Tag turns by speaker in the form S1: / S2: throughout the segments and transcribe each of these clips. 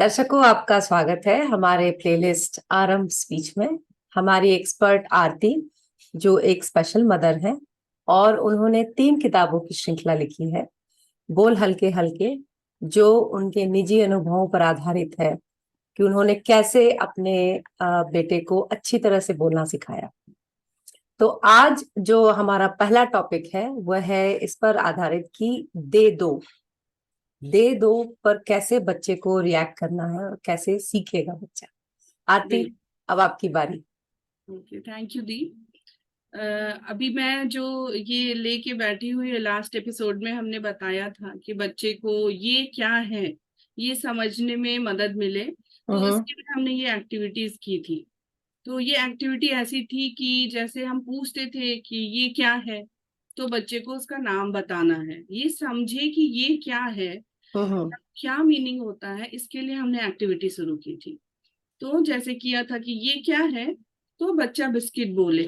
S1: दर्शकों, आपका स्वागत है हमारे प्लेलिस्ट आरंभ स्पीच में। हमारी एक्सपर्ट आरती, जो एक स्पेशल मदर है, और उन्होंने 3 किताबों की श्रृंखला लिखी है, बोल हल्के हल्के, जो उनके निजी अनुभवों पर आधारित है कि उन्होंने कैसे अपने बेटे को अच्छी तरह से बोलना सिखाया। तो आज जो हमारा पहला टॉपिक है वह है इस पर आधारित कि दे दो पर कैसे बच्चे को रिएक्ट करना है और कैसे सीखेगा बच्चा। आरती, अब आपकी बारी।
S2: ओके, थैंक यू दी। अभी मैं जो ये लेके बैठी हुई है, लास्ट एपिसोड में हमने बताया था कि बच्चे को ये क्या है ये समझने में मदद मिले, तो उसके लिए हमने ये एक्टिविटीज की थी। तो ये एक्टिविटी ऐसी थी कि जैसे हम पूछते थे कि ये क्या है, तो बच्चे को उसका नाम बताना है, ये समझे कि ये क्या है, क्या मीनिंग होता है। इसके लिए हमने एक्टिविटी शुरू की थी। तो जैसे किया था कि ये क्या है, तो बच्चा बिस्किट बोले।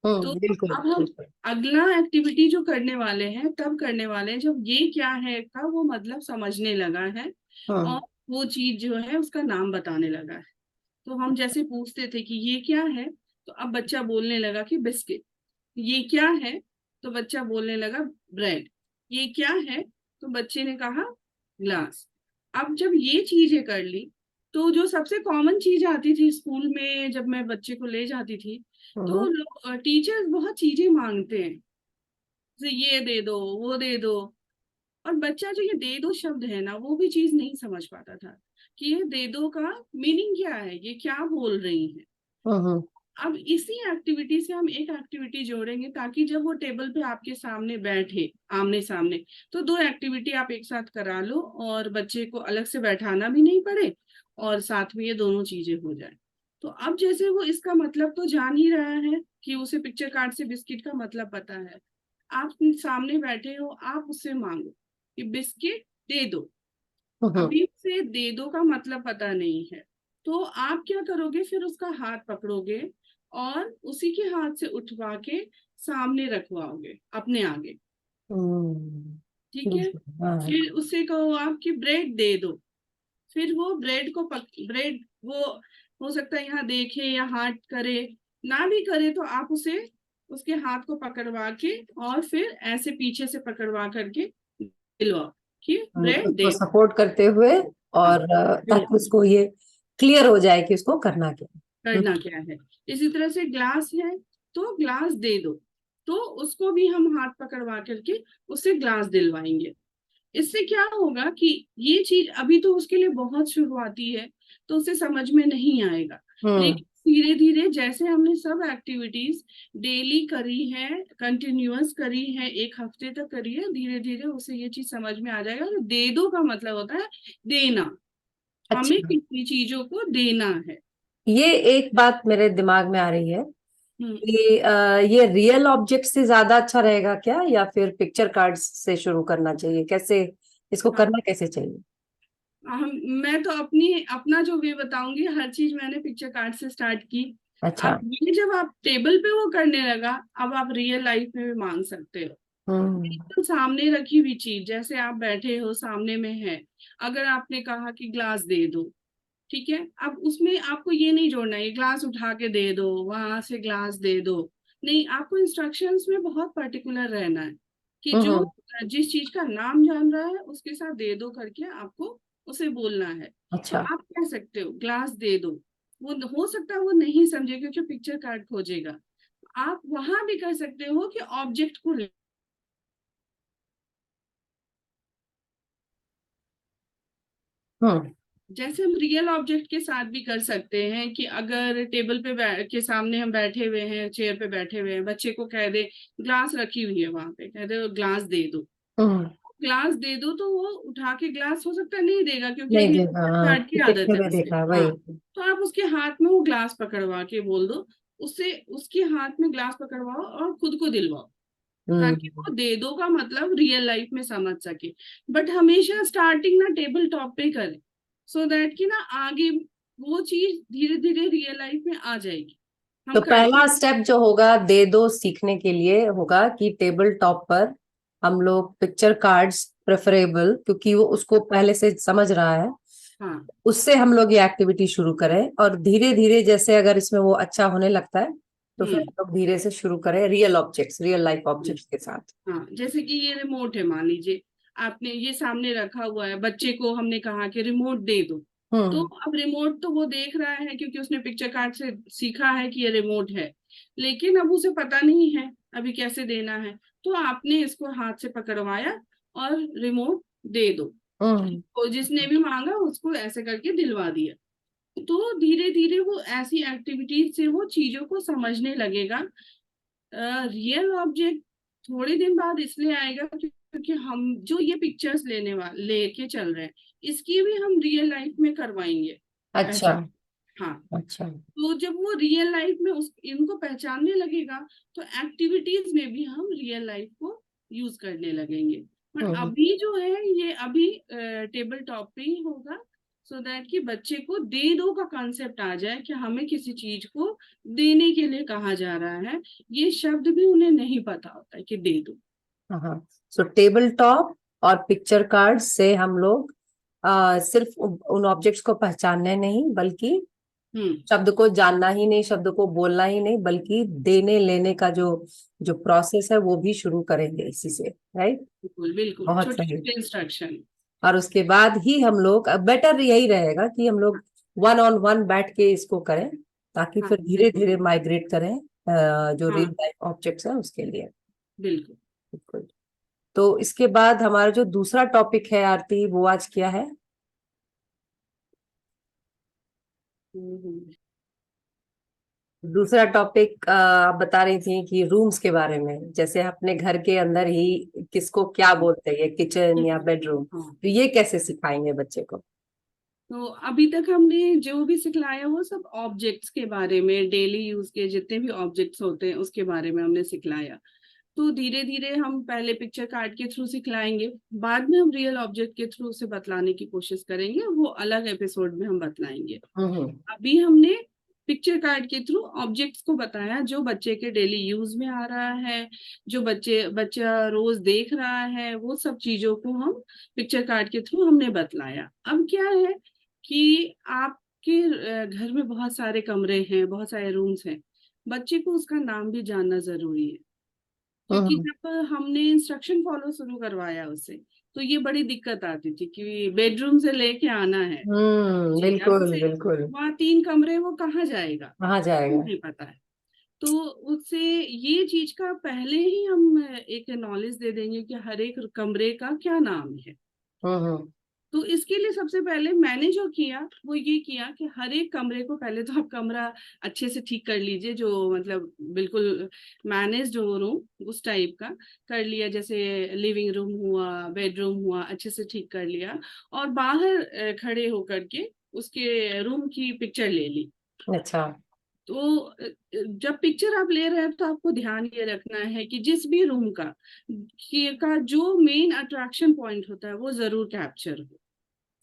S2: तो
S1: बिल्कुल
S2: अब हम
S1: बिल्कुल।
S2: अगला एक्टिविटी जो करने वाले हैं तब करने वाले हैं जब ये क्या है का वो मतलब समझने लगा है और वो चीज जो है उसका नाम बताने लगा है। तो हम जैसे पूछते थे कि ये क्या है, तो अब बच्चा बोलने लगा कि बिस्किट। ये क्या है, तो बच्चा बोलने लगा ब्रेड। ये क्या है, तो बच्चे ने कहा ग्लास। अब जब ये चीजें कर ली, तो जो सबसे कॉमन चीज आती थी स्कूल में जब मैं बच्चे को ले जाती थी, तो लोग टीचर्स बहुत चीजें मांगते हैं, जैसे ये दे दो वो दे दो। और बच्चा जो ये दे दो शब्द है ना, वो भी चीज नहीं समझ पाता था कि ये दे दो का मीनिंग क्या है, ये क्या बोल रही है। अब इसी एक्टिविटी से हम एक एक्टिविटी जोड़ेंगे ताकि जब वो टेबल पे आपके सामने बैठे आमने सामने, तो 2 एक्टिविटी आप एक साथ करा लो और बच्चे को अलग से बैठाना भी नहीं पड़े और साथ में ये दोनों चीजें हो जाए। तो अब जैसे वो इसका मतलब तो जान ही रहा है कि उसे पिक्चर कार्ड से बिस्किट का मतलब पता है। आप सामने बैठे हो, आप उससे मांगो कि बिस्किट दे दो। अभी उसे दे दो का मतलब पता नहीं है, तो आप क्या करोगे, फिर उसका हाथ पकड़ोगे और उसी के हाथ से उठवा के सामने रखवाओगे अपने आगे। ठीक है। फिर उससे कहो आप कि ब्रेड दे दो। फिर वो ब्रेड को ब्रेड वो हो सकता है यहाँ देखे या हाथ करे, ना भी करे तो आप उसे उसके हाथ को पकड़वा के और फिर ऐसे पीछे से पकड़वा करके दिलवाओ कि ब्रेड
S1: उसको
S2: दे।
S1: सपोर्ट करते हुए,
S2: हाँ,
S1: और ताकि उसको ये क्लियर हो जाए कि उसको करना क्या है।
S2: करना क्या है। इसी तरह से ग्लास है, तो ग्लास दे दो, तो उसको भी हम हाथ पकड़वा करके उससे ग्लास दिलवाएंगे। इससे क्या होगा कि ये चीज अभी तो उसके लिए बहुत शुरुआती है, तो उसे समझ में नहीं आएगा। लेकिन धीरे धीरे जैसे हमने सब एक्टिविटीज डेली करी है, कंटिन्यूअस करी है, 1 हफ्ते तक करी है, धीरे धीरे उसे ये चीज समझ में आ जाएगा कि दे दो का मतलब होता है देना। हमें
S1: अच्छा,
S2: कितनी चीजों को देना है।
S1: ये एक बात मेरे दिमाग में आ रही है
S2: हम्म।
S1: कि ये रियल ऑब्जेक्ट से ज्यादा अच्छा रहेगा क्या, या फिर पिक्चर कार्ड्स से शुरू करना चाहिए? कैसे इसको
S2: हाँ,
S1: करना कैसे चाहिए?
S2: हम मैं तो अपना जो वे बताऊंगी, हर चीज मैंने पिक्चर कार्ड से स्टार्ट की।
S1: अच्छा।
S2: अब ये जब आप टेबल पे वो करने लगा, अब आप रियल लाइफ में भी मांग सकते हो।
S1: हम्म।
S2: बिल्कुल सामने रखी हुई चीज, जैसे आप बैठे हो सामने में है, अगर आपने कहा कि ग्लास दे दो, ठीक है, अब उसमें आपको ये नहीं जोड़ना है ग्लास उठा के दे दो, वहां से ग्लास दे दो। नहीं, आपको इंस्ट्रक्शंस में बहुत पर्टिकुलर रहना है कि जो
S1: हम्म।
S2: जिस चीज का नाम जान रहा है उसके साथ दे दो करके आपको उसे बोलना है। तो
S1: अच्छा।
S2: आप कह सकते हो ग्लास दे दो, वो हो सकता है वो नहीं समझे क्योंकि पिक्चर कार्ड खोजेगा। आप वहां भी कर सकते हो कि ऑब्जेक्ट को
S1: हम्म।
S2: जैसे हम रियल ऑब्जेक्ट के साथ भी कर सकते हैं कि अगर टेबल पे के सामने हम बैठे हुए हैं, चेयर पे बैठे हुए हैं, बच्चे को कह दे ग्लास रखी हुई है वहां पे, कह दे ग्लास दे दो।
S1: हम्म।
S2: ग्लास दे दो तो वो उठा के ग्लास हो सकता है नहीं देगा क्योंकि
S1: नहीं
S2: अभी
S1: देगा, हाँ,
S2: कार्ड की
S1: क्रिकेट
S2: आदत
S1: में
S2: है
S1: भी
S2: उसे।
S1: देखा है
S2: हाँ,
S1: वही।
S2: तो आप उसके हाथ में वो ग्लास पकड़वा के बोल दो, उससे उसके हाथ में ग्लास पकड़वाओ और खुद को दिलवाओ, ताकि
S1: हम्म।
S2: वो दे दो का मतलब रियल लाइफ में समझ सके। बट हमेशा स्टार्टिंग ना टेबल टॉप पे करें, सो दैट कि ना आगे वो चीज धीरे धीरे रियल लाइफ में आ जाएगी।
S1: तो
S2: हम कर
S1: पहला स्टेप जो होगा दे दो सीखने के लिए होगा कि टेबल टॉप पर हम लोग पिक्चर कार्ड्स प्रेफरेबल, क्योंकि वो उसको पहले से समझ रहा है,
S2: हाँ
S1: उससे हम लोग ये एक्टिविटी शुरू करें, और धीरे धीरे जैसे अगर इसमें वो अच्छा होने लगता है तो फिर हम लोग धीरे से शुरू करें real objects, real life objects के साथ।
S2: हाँ, जैसे कि ये रिमोट है, मान लीजिए आपने ये सामने रखा हुआ है, बच्चे को हमने कहा कि रिमोट दे दो, तो
S1: हम्म।
S2: अब रिमोट तो वो देख रहा है क्योंकि उसने पिक्चर कार्ड से सीखा है कि ये रिमोट है, लेकिन अब उसे पता नहीं है अभी कैसे देना है, तो आपने इसको हाथ से पकड़वाया और रिमोट दे दो,
S1: हम्म।
S2: तो जिसने भी मांगा उसको ऐसे करके दिलवा दिया। तो धीरे धीरे वो ऐसी एक्टिविटीज से वो चीजों को समझने लगेगा। रियल ऑब्जेक्ट थोड़े दिन बाद इसलिए आएगा क्योंकि हम जो ये पिक्चर्स लेके चल रहे हैं, इसकी भी हम रियल लाइफ में करवाएंगे
S1: अच्छा।
S2: पहचान। हाँ,
S1: अच्छा।
S2: तो जब वो रियल लाइफ में उस इनको पहचानने लगेगा, तो एक्टिविटीज में भी हम रियल लाइफ को यूज करने लगेंगे। पर
S1: हम्म।
S2: अभी जो है ये अभी टेबल टॉप पे ही होगा, सो दैट कि बच्चे को दे दो का कॉन्सेप्ट आ जाए कि हमें किसी चीज को देने के लिए कहा जा रहा है, ये शब्द भी उन्हें नहीं पता होता है कि दे दो।
S1: हाँ, सो टेबल टॉप और पिक्चर कार्ड से हम लोग सिर्फ उन ऑब्जेक्ट्स को पहचानने नहीं, बल्कि
S2: हम्म,
S1: शब्द को जानना ही नहीं, शब्द को बोलना ही नहीं, बल्कि देने लेने का जो जो प्रोसेस है वो भी शुरू करेंगे इसी से, राइट।
S2: बिल्कुल बिल्कुल,
S1: बहुत
S2: छोटे
S1: सही।
S2: छोटे इंस्ट्रक्शन।
S1: और उसके बाद ही हम लोग, बेटर यही रहेगा कि हम लोग वन ऑन वन बैठ के इसको करें, ताकि
S2: हाँ
S1: फिर धीरे
S2: बिल्कुल
S1: धीरे माइग्रेट करें जो रियल
S2: हाँ
S1: लाइफ ऑब्जेक्ट्स है उसके लिए।
S2: बिल्कुल।
S1: बिल्कुल। तो इसके बाद हमारा जो दूसरा टॉपिक है आरती, वो आज क्या है?
S2: हम्म।
S1: दूसरा टॉपिक आप बता रही थी कि रूम्स के बारे में, जैसे अपने घर के अंदर ही किसको क्या बोलते हैं, किचन या बेडरूम,
S2: हाँ,
S1: तो ये कैसे सिखाएंगे बच्चे को?
S2: तो अभी तक हमने जो भी सिखलाया वो सब ऑब्जेक्ट्स के बारे में, डेली यूज के जितने भी ऑब्जेक्ट्स होते हैं उसके बारे में हमने सिखलाया। तो धीरे धीरे हम पहले पिक्चर कार्ड के थ्रू सिखलाएंगे, बाद में हम रियल ऑब्जेक्ट के थ्रू से बतलाने की कोशिश करेंगे, वो अलग एपिसोड में हम बतलाएंगे।
S1: हम्म।
S2: अभी हमने पिक्चर कार्ड के थ्रू ऑब्जेक्ट्स को बताया जो बच्चे के डेली यूज में आ रहा है, जो बच्चा रोज देख रहा है, वो सब चीजों को हम पिक्चर कार्ड के थ्रू हमने बतलाया। अब क्या है कि आपके घर में बहुत सारे कमरे हैं, बहुत सारे रूम्स हैं, बच्चे को उसका नाम भी जानना जरूरी है, क्योंकि
S1: हम्म।
S2: जब हमने इंस्ट्रक्शन फॉलो शुरू करवाया उससे, तो ये बड़ी दिक्कत आती थी कि बेडरूम से लेके आना है जी, अब
S1: बिल्कुल
S2: उसे
S1: बिल्कुल।
S2: वहाँ 3 कमरे वो कहाँ जाएगा,
S1: कहाँ जाएगा?
S2: नहीं पता है। तो उससे ये चीज का पहले ही हम एक नॉलेज दे देंगे कि हर एक कमरे का क्या नाम है।
S1: हम्म।
S2: तो इसके लिए सबसे पहले मैंने जो किया वो ये किया कि हर एक कमरे को पहले तो आप कमरा अच्छे से ठीक कर लीजिए, जो मतलब बिल्कुल मैनेज हो रूम उस टाइप का कर लिया, जैसे लिविंग रूम हुआ, बेडरूम हुआ, अच्छे से ठीक कर लिया, और बाहर खड़े होकर के उसके रूम की पिक्चर ले ली।
S1: अच्छा।
S2: तो जब पिक्चर आप ले रहे हैं तो आपको ध्यान ये रखना है कि जिस भी रूम का जो मेन अट्रैक्शन पॉइंट होता है वो जरूर कैप्चर हो।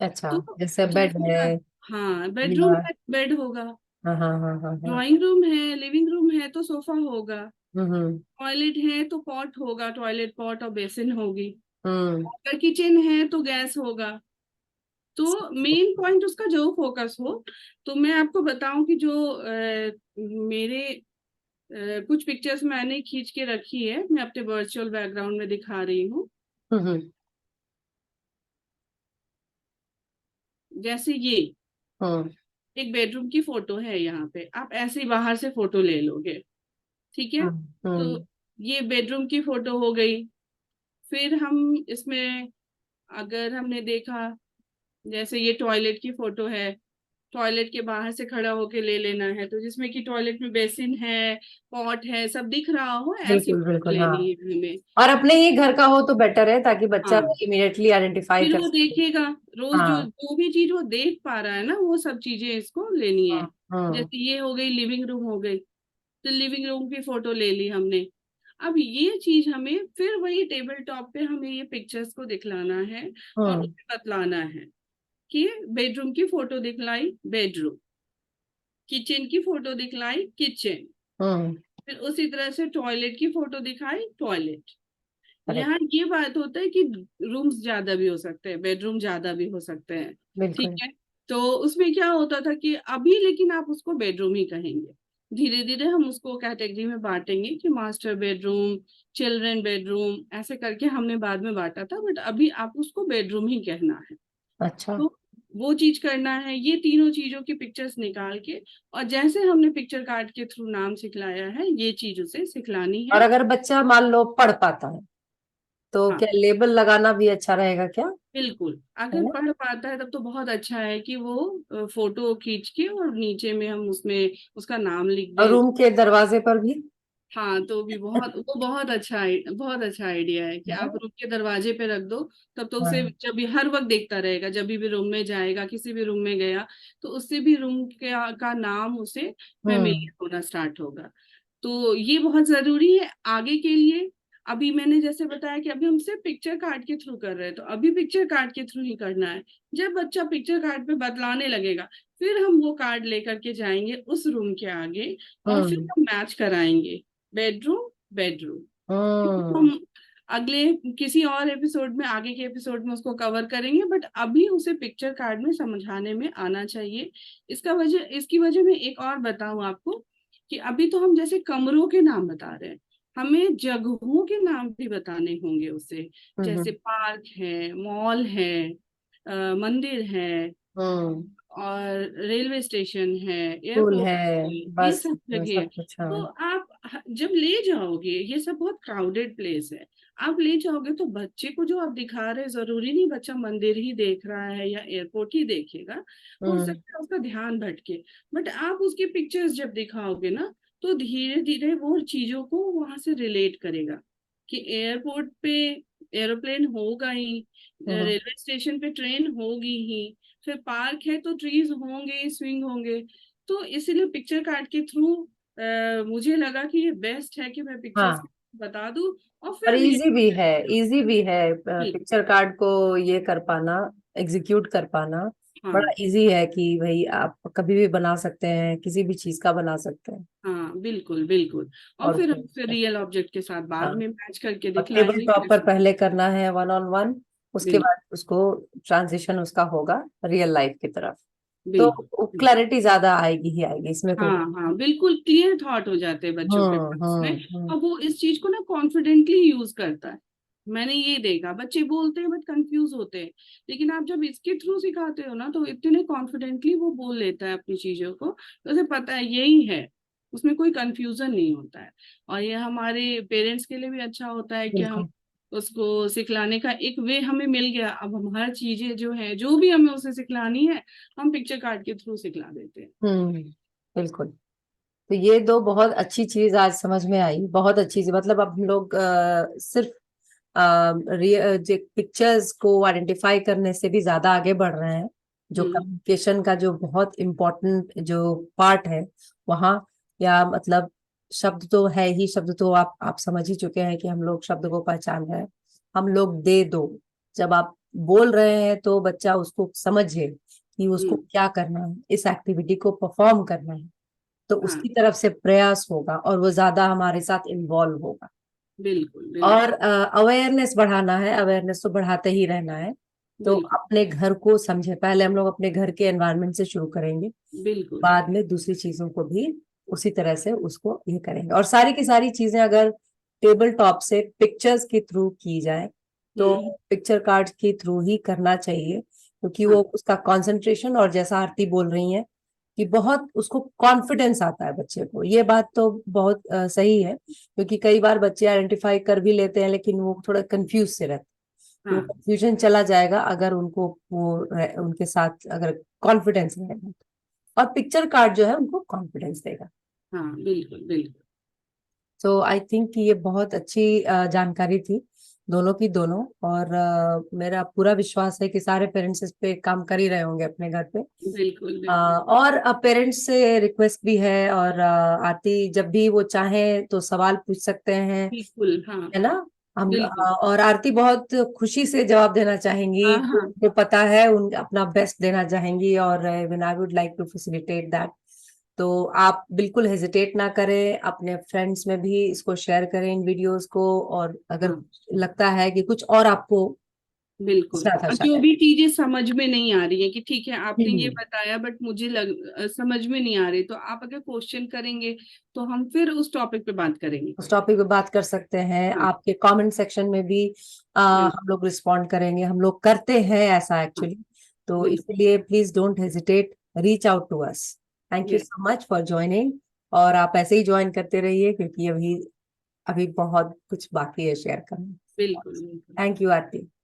S1: अच्छा,
S2: तो
S1: जैसे बेड
S2: जैसे
S1: है
S2: हाँ, बेडरूम
S1: या।
S2: है बेड होगा,
S1: हाँ हाँ हाँ हाँ हाँ।
S2: ड्राइंग रूम है, लिविंग रूम है तो सोफा होगा,
S1: हम्म।
S2: टॉयलेट है तो पॉट होगा, टॉयलेट पॉट और बेसिन होगी,
S1: हम्म।
S2: अगर किचन है तो गैस होगा। तो मेन पॉइंट उसका जो फोकस हो। तो मैं आपको बताऊं कि जो मेरे कुछ पिक्चर्स मैंने खींच के रखी है, मैं अपने वर्चुअल बैकग्राउंड में दिखा रही हूँ।
S1: हम्म।
S2: जैसे ये
S1: हम्म।
S2: एक बेडरूम की फोटो है, यहाँ पे आप ऐसे ही बाहर से फोटो ले लोगे, ठीक है। तो
S1: हम्म।
S2: ये बेडरूम की फोटो हो गई। फिर हम इसमें अगर हमने देखा, जैसे ये टॉयलेट की फोटो है, टॉयलेट के बाहर से खड़ा होके ले लेना है, तो जिसमें कि टॉयलेट में बेसिन है, पॉट है, सब दिख रहा हो, ऐसी
S1: बिल्कुल
S2: फोटो
S1: बिल्कुल, हाँ।
S2: लेनी है हमें।
S1: और अपने ही घर का हो तो बेटर है, ताकि बच्चा
S2: हाँ,
S1: इमीडिएटली आइडेंटिफाई
S2: फिर
S1: कर
S2: वो
S1: सके।
S2: देखेगा रोज जो
S1: हाँ।
S2: जो भी चीज वो देख पा रहा है ना, वो सब चीजें इसको लेनी है।
S1: हम्म।
S2: जैसे ये हो गई लिविंग रूम हो गई, तो लिविंग रूम की फोटो ले ली हमने। अब ये चीज हमें फिर वही टेबल टॉप पे हमें ये पिक्चर्स को दिखलाना है और
S1: हम्म।
S2: उसे बतलाना है कि बेडरूम की फोटो दिखलाई बेडरूम, किचन की फोटो दिखलाई किचन,
S1: हम्म।
S2: फिर उसी तरह से टॉयलेट की फोटो दिखाई टॉयलेट।
S1: करेक्ट।
S2: यहाँ ये बात होता है कि रूम्स ज्यादा भी हो सकते हैं, बेडरूम ज्यादा भी हो सकते हैं, ठीक
S1: बिल्कुल।
S2: है। तो उसमें क्या होता था कि अभी लेकिन आप उसको बेडरूम ही कहेंगे, धीरे धीरे हम उसको कैटेगरी में बांटेंगे कि मास्टर बेडरूम, चिल्ड्रन बेडरूम, ऐसे करके हमने बाद में बांटा था, बट अभी आप उसको बेडरूम ही कहना है।
S1: अच्छा।
S2: तो वो चीज करना है, ये तीनों चीजों की पिक्चर्स निकाल के, और जैसे हमने पिक्चर कार्ड के थ्रू नाम सिखलाया है, ये चीज उसे सिखलानी
S1: और
S2: है।
S1: अगर बच्चा मान लो पढ़ पाता है तो
S2: हाँ
S1: क्या लेबल लगाना भी अच्छा रहेगा क्या?
S2: बिल्कुल,
S1: है
S2: अगर
S1: ना?
S2: पढ़ पाता है तब तो बहुत अच्छा है कि वो फोटो खींच के और नीचे में हम उसमें उसका नाम लिख
S1: और
S2: दें।
S1: रूम के दरवाजे पर भी।
S2: हाँ तो भी बहुत, वो बहुत अच्छा आइडिया है कि
S1: है
S2: आप
S1: ना?
S2: रूम के दरवाजे पे रख दो। तब तो उसे
S1: हाँ।
S2: जब भी हर वक्त देखता रहेगा, जब भी रूम में जाएगा, किसी भी रूम में गया, तो उससे भी रूम का नाम उसे
S1: हम्म।
S2: फेमिलियर होना स्टार्ट होगा। तो ये बहुत जरूरी है आगे के लिए। अभी मैंने जैसे बताया कि अभी हम सिर्फ पिक्चर कार्ड के थ्रू कर रहे हैं, तो अभी पिक्चर कार्ड के थ्रू ही करना है। जब बच्चा पिक्चर कार्ड पे बतलाने लगेगा, फिर हम वो कार्ड लेकर के जाएंगे उस रूम के आगे, और फिर
S1: हम्म।
S2: हम मैच कराएंगे बेडरूम बेडरूम।
S1: हम्म।
S2: हम अगले किसी और एपिसोड में, आगे के एपिसोड में उसको कवर करेंगे, बट अभी उसे पिक्चर कार्ड में समझाने में आना चाहिए। इसकी वजह मैं एक और बताऊं आपको, कि अभी तो हम जैसे कमरों के नाम बता रहे हैं, हमें जगहों के नाम भी बताने होंगे उसे। जैसे
S1: हम्म।
S2: पार्क है, मॉल है, मंदिर है,
S1: हम्म।
S2: और रेलवे स्टेशन है,
S1: स्कूल
S2: एयरपोर्ट
S1: है,
S2: है, ये
S1: बस
S2: सब जगह है।
S1: सब कुछ। हाँ।
S2: तो आप जब ले जाओगे, ये सब बहुत क्राउडेड प्लेस है, आप ले जाओगे तो बच्चे को जो आप दिखा रहे हैं, जरूरी नहीं बच्चा मंदिर ही देख रहा है या एयरपोर्ट ही देखेगा, हो
S1: हम्म।
S2: सकता है उसका ध्यान भटके। बट आप उसकी पिक्चर्स जब दिखाओगे ना, तो धीरे धीरे वो चीजों को वहां से रिलेट करेगा कि एयरपोर्ट पे एरोप्लेन होगा ही,
S1: हम्म।
S2: रेलवे स्टेशन पे ट्रेन होगी ही, फिर पार्क है तो ट्रीज होंगे, स्विंग होंगे। तो इसीलिए पिक्चर कार्ड के थ्रू मुझे लगा कि ये बेस्ट है कि मैं पिक्चर्स
S1: हाँ।
S2: बता दूं, और
S1: और
S2: फिर
S1: इजी भी है, इजी भी है
S2: रियल।
S1: पिक्चर कार्ड को ये कर पाना, एग्जीक्यूट कर पाना। बड़ा
S2: हाँ
S1: इजी है कि भाई आप कभी भी बना सकते हैं, किसी भी चीज का बना सकते हैं।
S2: हाँ बिल्कुल बिल्कुल। और
S1: और
S2: फिर हम फिर
S1: फिर
S2: रियल ऑब्जेक्ट के साथ
S1: हाँ,
S2: बाद में मैच करके
S1: और टेबल
S2: दिखलाएंगे
S1: टॉप पर
S2: कैसे।
S1: पहले करना है 1 on 1, उसके
S2: बिल्कुल
S1: बाद उसको ट्रांजिशन उसका होगा रियल लाइफ की तरफ। तो
S2: बिल्कुल बिल्कुल।
S1: क्लैरिटी ज्यादा आएगी ही आएगी, इसमें कोई।
S2: हाँ हाँ बिल्कुल, क्लियर थॉट हो जाते हैं बच्चों के पास में। और वो इस चीज को ना कॉन्फिडेंटली यूज करता है। मैंने ये देखा, बच्चे बोलते हैं बट कंफ्यूज होते हैं, लेकिन आप जब इसके थ्रू सिखाते हो ना, तो इतने कॉन्फिडेंटली वो बोल लेता है अपनी चीजों को, तो उसे पता है यही है, उसमें कोई कंफ्यूजन नहीं होता है। और ये हमारे पेरेंट्स के लिए भी अच्छा होता है कि हम
S1: बिल्कुल।
S2: उसको सिखलाने का एक वे हमें मिल गया। अब हम हर चीजें जो है, जो भी हमें उसे सिखलानी है, हम पिक्चर कार्ड के थ्रू सिखला देते हैं।
S1: बिल्कुल। तो ये दो बहुत अच्छी चीज आज समझ में आई, बहुत अच्छी चीज। मतलब अब हम लोग सिर्फ जो पिक्चर्स को आइडेंटिफाई करने से भी ज्यादा आगे बढ़ रहे हैं। जो
S2: हम्म
S1: कम्युनिकेशन का जो बहुत इम्पोर्टेंट जो पार्ट है वहाँ, या मतलब शब्द तो है ही, शब्द तो आप समझ ही चुके हैं कि हम लोग शब्द को पहचान रहे हैं। हम लोग दे दो, जब आप बोल रहे हैं तो बच्चा उसको समझे कि उसको
S2: हम्म।
S1: क्या करना है, इस एक्टिविटी को परफॉर्म करना है, तो
S2: हाँ
S1: उसकी तरफ से प्रयास होगा और वो ज्यादा हमारे साथ इन्वॉल्व होगा।
S2: बिल्कुल
S1: और
S2: बिल्कुल
S1: अवेयरनेस बढ़ाना है, अवेयरनेस तो बढ़ाते ही रहना है। तो
S2: बिल्कुल
S1: अपने घर को समझे, पहले हम लोग अपने घर के एनवायरनमेंट से शुरू करेंगे,
S2: बिल्कुल।
S1: बाद में दूसरी चीजों को भी उसी तरह से उसको ये करेंगे। और सारी की सारी चीजें अगर टेबल टॉप से पिक्चर्स के थ्रू की जाए, तो
S2: हम्म।
S1: पिक्चर कार्ड के थ्रू ही करना चाहिए, क्योंकि
S2: हाँ
S1: वो उसका कंसंट्रेशन, और जैसा आरती बोल रही है कि बहुत उसको कॉन्फिडेंस आता है बच्चे को, ये बात तो बहुत सही है। क्योंकि कई बार बच्चे आइडेंटिफाई कर भी लेते हैं लेकिन वो थोड़ा कंफ्यूज से रहते हैं। तो
S2: हाँ
S1: कंफ्यूजन चला जाएगा अगर उनको वो उनके साथ अगर कॉन्फिडेंस रहेगा, और पिक्चर कार्ड जो है उनको कॉन्फिडेंस देगा।
S2: हाँ बिल्कुल बिल्कुल
S1: तो आई थिंक कि ये बहुत अच्छी जानकारी थी, दोनों की दोनों। और मेरा पूरा विश्वास है कि सारे पेरेंट्स इस पे काम कर ही रहे होंगे अपने घर पे।
S2: बिल्कुल बिल्कुल
S1: और पेरेंट्स से रिक्वेस्ट भी है, और आरती जब भी वो चाहें तो सवाल पूछ सकते हैं,
S2: बिल्कुल। हाँ
S1: है ना? हम
S2: बिल्कुल।
S1: और आरती बहुत खुशी से जवाब देना चाहेंगी,
S2: हाँ हाँ
S1: उनको पता है, उन अपना बेस्ट देना चाहेंगी, और when I would like to facilitate that. तो आप बिल्कुल हेजिटेट ना करें, अपने फ्रेंड्स में भी इसको शेयर करें इन वीडियोस को। और अगर
S2: हाँ
S1: लगता है कि कुछ और आपको
S2: बिल्कुल।
S1: दूसरा था
S2: और जो
S1: शायद।
S2: भी चीजें समझ में नहीं आ रही है कि ठीक है आपने ये
S1: हम्म।
S2: बताया बट मुझे समझ में नहीं आ रही, तो आप अगर क्वेश्चन करेंगे तो हम फिर उस टॉपिक पे बात करेंगे।
S1: उस टॉपिक पे बात कर सकते हैं,
S2: हाँ।
S1: आपके कमेंट सेक्शन में भी
S2: बिल्कुल।
S1: हम लोग रिस्पॉन्ड करेंगे, हम लोग करते हैं ऐसा
S2: हाँ।
S1: एक्चुअली। तो
S2: बिल्कुल।
S1: इसलिए please don't hesitate, reach out to us. Thank you
S2: yes.
S1: So much for joining. और आप ऐसे ही ज्वाइन करते रहिए, क्योंकि अभी अभी बहुत कुछ बाकी है शेयर करना।
S2: बिल्कुल बिल्कुल।
S1: Thank you Aarti.